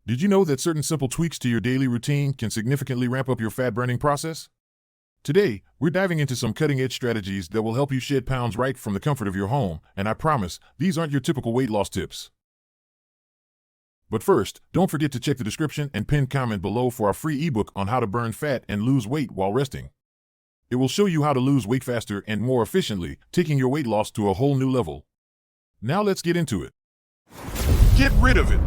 Did you know that certain simple tweaks to your daily routine can significantly ramp up your fat-burning process? Today, we're diving into some cutting-edge strategies that will help you shed pounds right from the comfort of your home, and I promise, these aren't your typical weight loss tips. But first, don't forget to check the description and pinned comment below for our free ebook on how to burn fat and lose weight while resting. It will show you how to lose weight faster and more efficiently, taking your weight loss to a whole new level. Now let's get into it. Get rid of it!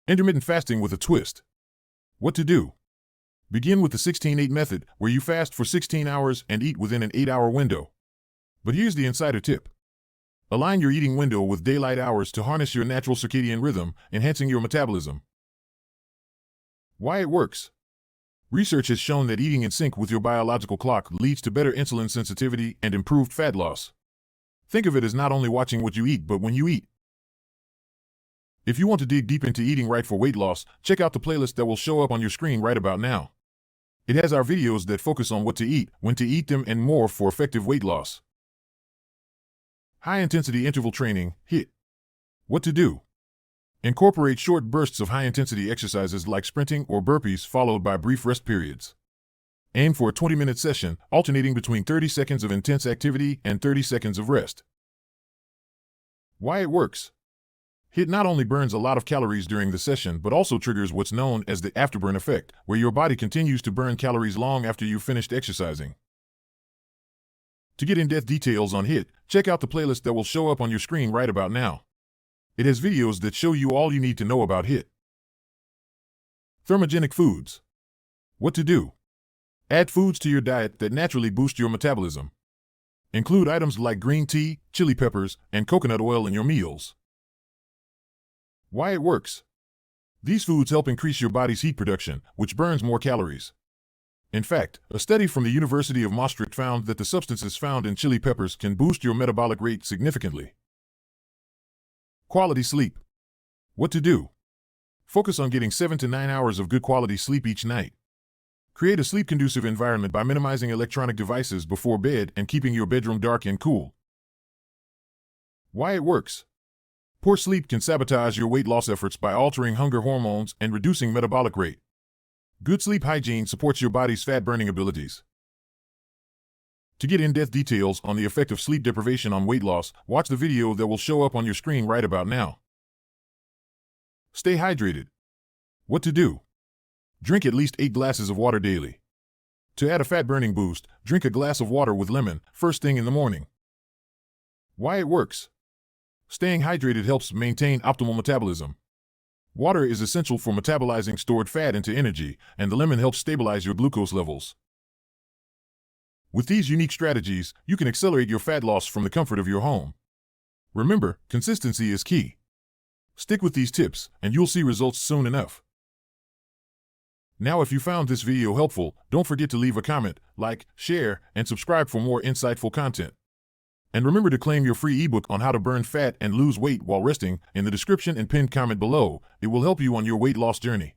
Intermittent fasting with a twist. What to do? Begin with the 16-8 method, where you fast for 16 hours and eat within an 8-hour window. But here's the insider tip. Align your eating window with daylight hours to harness your natural circadian rhythm, enhancing your metabolism. Why it works? Research has shown that eating in sync with your biological clock leads to better insulin sensitivity and improved fat loss. Think of it as not only watching what you eat, but when you eat. If you want to dig deep into eating right for weight loss, check out the playlist that will show up on your screen right about now. It has our videos that focus on what to eat, when to eat them, and more for effective weight loss. High-intensity interval training, HIIT. What to do? Incorporate short bursts of high-intensity exercises like sprinting or burpees followed by brief rest periods. Aim for a 20-minute session, alternating between 30 seconds of intense activity and 30 seconds of rest. Why it works? HIIT not only burns a lot of calories during the session, but also triggers what's known as the afterburn effect, where your body continues to burn calories long after you've finished exercising. To get in-depth details on HIIT, check out the playlist that will show up on your screen right about now. It has videos that show you all you need to know about HIIT. Thermogenic Foods. What to do? Add foods to your diet that naturally boost your metabolism. Include items like green tea, chili peppers, and coconut oil in your meals. Why it works? These foods help increase your body's heat production, which burns more calories. In fact, a study from the University of Maastricht found that the substances found in chili peppers can boost your metabolic rate significantly. Quality sleep. What to do? Focus on getting 7 to 9 hours of good quality sleep each night. Create a sleep-conducive environment by minimizing electronic devices before bed and keeping your bedroom dark and cool. Why it works? Poor sleep can sabotage your weight loss efforts by altering hunger hormones and reducing metabolic rate. Good sleep hygiene supports your body's fat-burning abilities. To get in-depth details on the effect of sleep deprivation on weight loss, watch the video that will show up on your screen right about now. Stay hydrated. What to do? Drink at least 8 glasses of water daily. To add a fat-burning boost, drink a glass of water with lemon first thing in the morning. Why it works? Staying hydrated helps maintain optimal metabolism. Water is essential for metabolizing stored fat into energy, and the lemon helps stabilize your glucose levels. With these unique strategies, you can accelerate your fat loss from the comfort of your home. Remember, consistency is key. Stick with these tips, and you'll see results soon enough. Now, if you found this video helpful, don't forget to leave a comment, like, share, and subscribe for more insightful content. And remember to claim your free ebook on how to burn fat and lose weight while resting in the description and pinned comment below. It will help you on your weight loss journey.